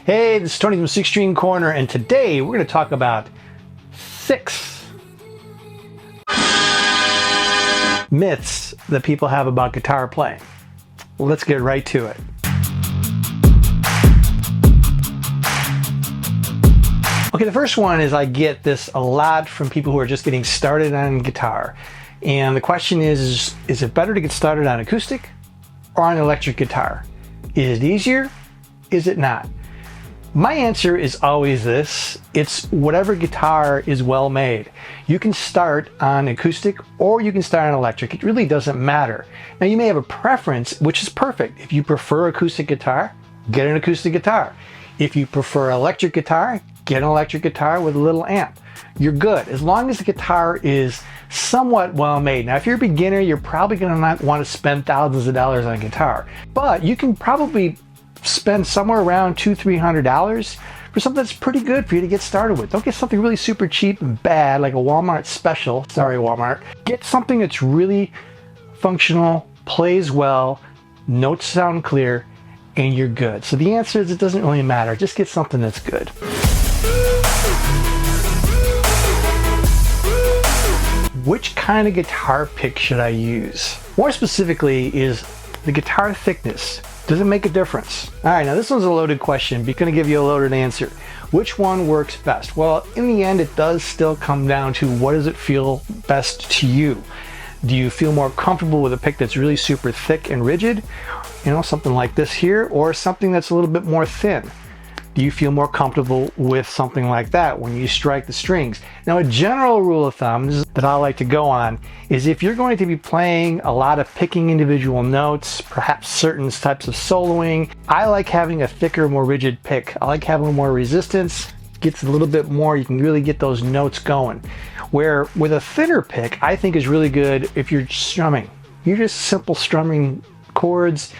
Hey, this is Tony from 6 String Corner, and today we're going to talk about 6 myths that people have about guitar playing. Well, let's get right to it. Okay, the first one is I get this a lot from people who are just getting started on guitar. And the question is it better to get started on acoustic or on electric guitar? Is it easier? Is it not? My answer is always this: it's whatever guitar is well made. You can start on acoustic or you can start on electric. It really doesn't matter. Now, you may have a preference, which is perfect. If you prefer acoustic guitar, get an acoustic guitar. If you prefer electric guitar, get an electric guitar with a little amp. You're good, as long as the guitar is somewhat well made. Now, if you're a beginner, you're probably going to not want to spend thousands of dollars on a guitar, but you can probably spend somewhere around $200-300 for something that's pretty good for you to get started with. Don't get something really super cheap and bad like a Walmart special. Sorry, Walmart. Get something that's really functional, plays well, notes sound clear, and you're good. So the answer is it doesn't really matter. Just get something that's good. Which kind of guitar pick should I use? More specifically, is the guitar thickness. Does it make a difference? All right, now this one's a loaded question. We're going to give you a loaded answer. Which one works best? Well, in the end, it does still come down to what does it feel best to you? Do you feel more comfortable with a pick that's really super thick and rigid? You know, something like this here, or something that's a little bit more thin? Do you feel more comfortable with something like that when you strike the strings? Now, a general rule of thumb that I like to go on is if you're going to be playing a lot of picking individual notes, perhaps certain types of soloing, I like having a thicker, more rigid pick. I like having more resistance. Gets a little bit more, you can really get those notes going. Where with a thinner pick, I think is really good if you're strumming. You're just simple strumming chords.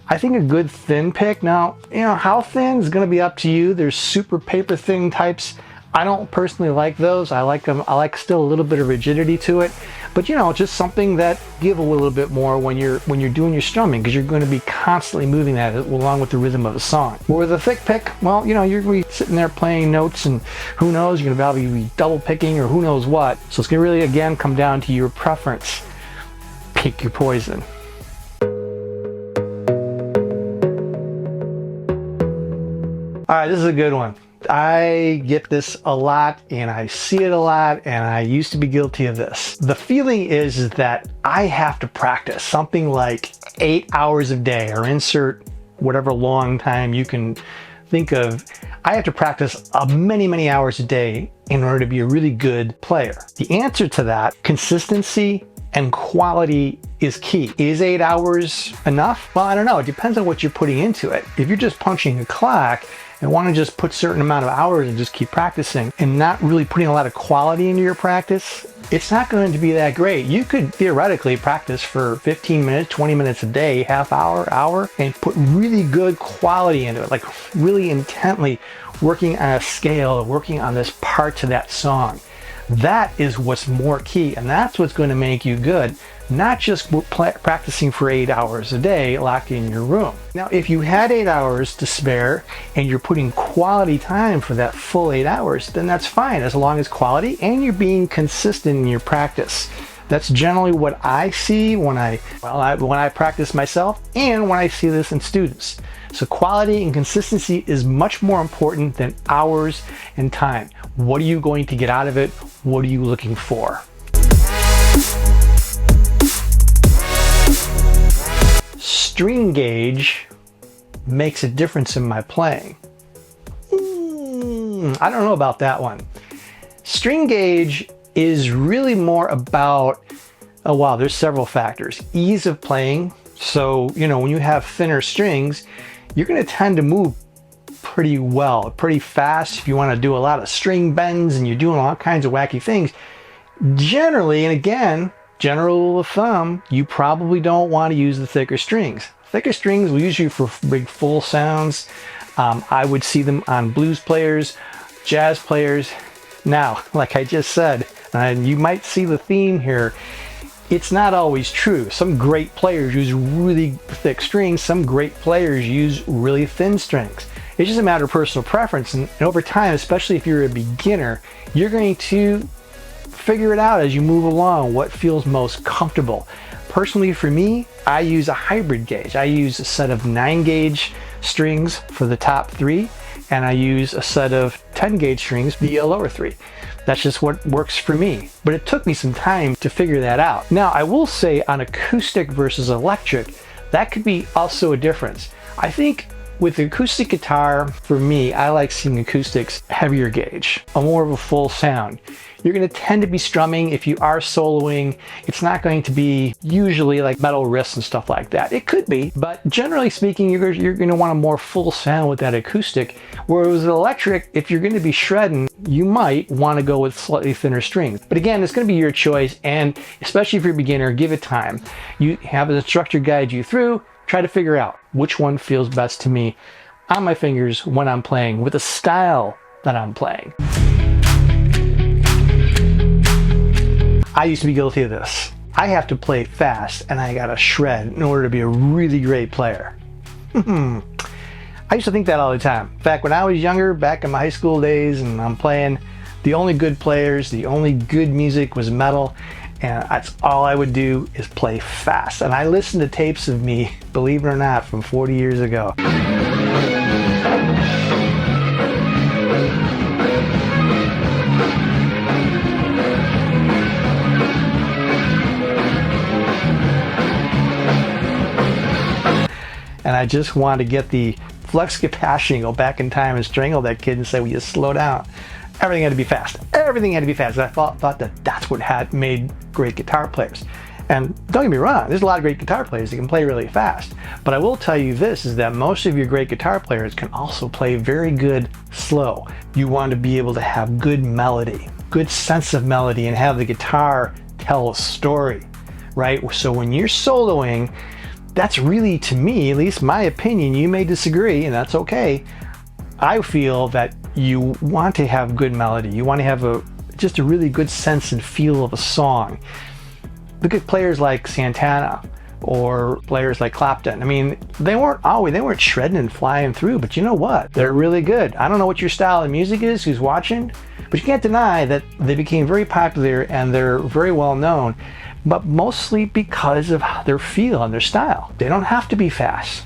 I think a good thin pick, now, you know, how thin is going to be up to you. There's super paper thin types. I don't personally like those. I like them. I like still a little bit of rigidity to it, but you know, just something that give a little bit more when you're doing your strumming, because you're going to be constantly moving that along with the rhythm of the song. But with a thick pick, well, you know, you're going to be sitting there playing notes, and who knows, you're going to probably be double picking or who knows what. So it's going to really, again, come down to your preference. Pick your poison. All right, this is a good one. I get this a lot and I see it a lot, and I used to be guilty of this. The feeling is that I have to practice something like 8 hours a day, or insert whatever long time you can think of. I have to practice many hours a day in order to be a really good player. The answer to that, consistency and quality, is key. Is 8 hours enough? Well, I don't know. It depends on what you're putting into it. If you're just punching a clock and want to just put a certain amount of hours and just keep practicing and not really putting a lot of quality into your practice, it's not going to be that great. You could theoretically practice for 15 minutes, 20 minutes a day, half hour, and put really good quality into it, like really intently working on a scale, working on this part to that song. That is what's more key, and that's what's going to make you good, not just practicing for 8 hours a day locked in your room. Now, if you had 8 hours to spare and you're putting quality time for that full 8 hours, then that's fine, as long as quality and you're being consistent in your practice. That's generally what I see when I practice myself, and when I see this in students. So quality and consistency is much more important than hours and time. What are you going to get out of it? What are you looking for? String gauge makes a difference in my playing. I don't know about that one. String gauge is really more about, oh wow, there's several factors. Ease of playing. So, you know, when you have thinner strings, you're going to tend to move pretty well, pretty fast. If you want to do a lot of string bends and you're doing all kinds of wacky things, generally, and again, general rule of thumb, you probably don't want to use the thicker strings. Thicker strings will use you for big full sounds. I would see them on blues players, jazz players. Now, like I just said, and you might see the theme here, it's not always true. Some great players use really thick strings. Some great players use really thin strings. It's just a matter of personal preference, and over time, especially if you're a beginner, you're going to figure it out as you move along what feels most comfortable. Personally, for me, I use a hybrid gauge. I use a set of 9-gauge strings for the top 3, and I use a set of 10-gauge strings for the lower 3. That's just what works for me. But it took me some time to figure that out. Now, I will say on acoustic versus electric, that could be also a difference. I think with the acoustic guitar, for me, I like seeing acoustics heavier gauge, a more of a full sound. You're going to tend to be strumming. If you are soloing, it's not going to be usually like metal riffs and stuff like that. It could be, but generally speaking, you're going to want a more full sound with that acoustic. Whereas with electric, if you're going to be shredding, you might want to go with slightly thinner strings. But again, it's going to be your choice, and especially if you're a beginner, give it time. You have an instructor guide you through. Try to figure out which one feels best to me on my fingers when I'm playing with the style that I'm playing. I used to be guilty of this. I have to play fast and I gotta shred in order to be a really great player. I used to think that all the time. In fact, when I was younger, back in my high school days, and I'm playing, the only good players, the only good music was metal, and that's all I would do is play fast. And I listened to tapes of me, believe it or not, from 40 years ago. And I just want to get the flux capacitor, go back in time and strangle that kid and say, will you slow down? Everything had to be fast. Everything had to be fast. I thought that that's what had made great guitar players. And don't get me wrong, there's a lot of great guitar players that can play really fast. But I will tell you this, is that most of your great guitar players can also play very good slow. You want to be able to have good melody, good sense of melody, and have the guitar tell a story, right? So when you're soloing, that's really, to me, at least my opinion, you may disagree, and that's okay. I feel that you want to have good melody. You want to have just a really good sense and feel of a song. Look at players like Santana or players like Clapton. I mean, they weren't shredding and flying through, but you know what? They're really good. I don't know what your style of music is, who's watching, but you can't deny that they became very popular and they're very well known, but mostly because of their feel and their style. They don't have to be fast.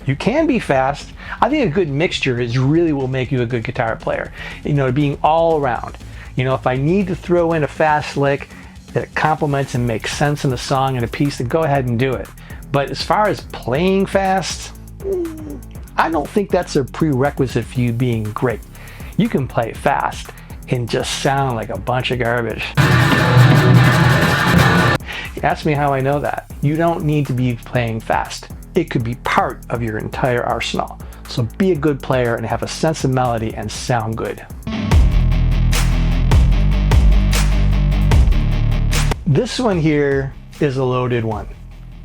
You can be fast. I think a good mixture really will make you a good guitar player. You know, being all around. You know, if I need to throw in a fast lick that complements and makes sense in the song and a piece, then go ahead and do it. But as far as playing fast, I don't think that's a prerequisite for you being great. You can play fast and just sound like a bunch of garbage. Ask me how I know that. You don't need to be playing fast. It could be part of your entire arsenal. So be a good player and have a sense of melody and sound good. This one here is a loaded one.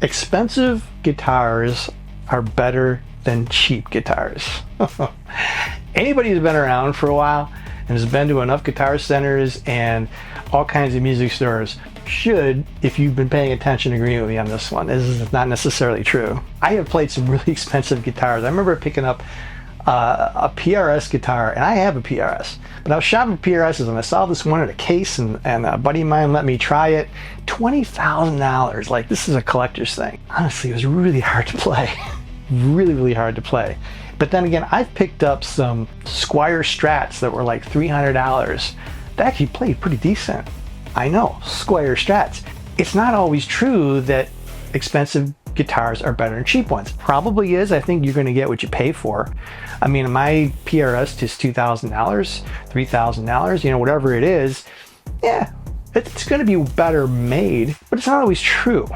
Expensive guitars are better than cheap guitars. Anybody who's been around for a while and has been to enough guitar centers and all kinds of music stores should, if you've been paying attention, agree with me on this one. This is not necessarily true. I have played some really expensive guitars. I remember picking up a PRS guitar, and I have a PRS, but I was shopping for PRSs and I saw this one at a case, and a buddy of mine let me try it. $20,000. Like, this is a collector's thing. Honestly, it was really hard to play. Really, really hard to play. But then again, I've picked up some Squier Strats that were like $300. They actually played pretty decent. I know, Squier Strats. It's not always true that expensive guitars are better than cheap ones. Probably is. I think you're going to get what you pay for. I mean, my PRS is $2,000, $3,000, you know, whatever it is. Yeah, it's going to be better made, but it's not always true.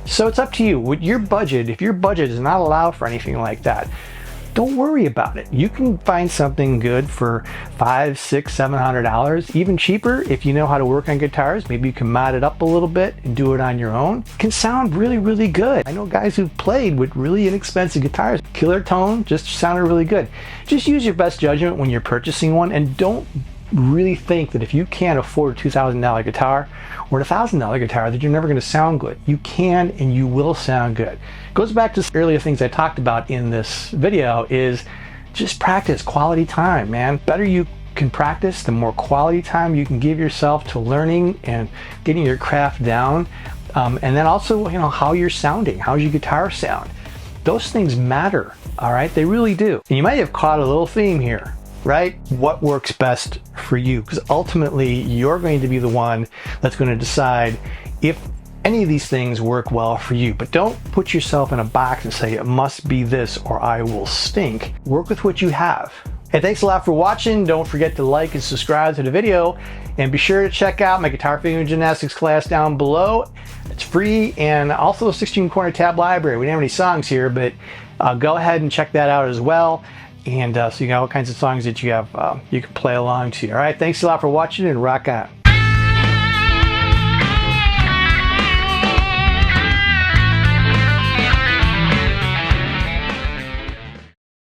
So it's up to you. With your budget, if your budget does not allow for anything like that, don't worry about it. You can find something good for $500, $600, $700, even cheaper if you know how to work on guitars. Maybe you can mod it up a little bit and do it on your own. It can sound really, really good. I know guys who've played with really inexpensive guitars. Killer tone, just sounded really good. Just use your best judgment when you're purchasing one, and don't really think that if you can't afford a $2,000 guitar or a $1,000 guitar that you're never going to sound good. You can and you will sound good. It goes back to earlier things I talked about in this video, is just practice, quality time, man. Better you can practice, the more quality time you can give yourself to learning and getting your craft down. And then also, how you're sounding, how's your guitar sound? Those things matter, all right? They really do. And you might have caught a little theme here, right? What works best for you? Because ultimately, you're going to be the one that's going to decide if any of these things work well for you. But don't put yourself in a box and say, it must be this or I will stink. Work with what you have. Hey, thanks a lot for watching. Don't forget to like and subscribe to the video, and be sure to check out my guitar finger gymnastics class down below. It's free, and also the 16 corner tab library. We don't have any songs here, but go ahead and check that out as well. And so you got all kinds of songs that you have you can play along to. All right, thanks a lot for watching, and rock on.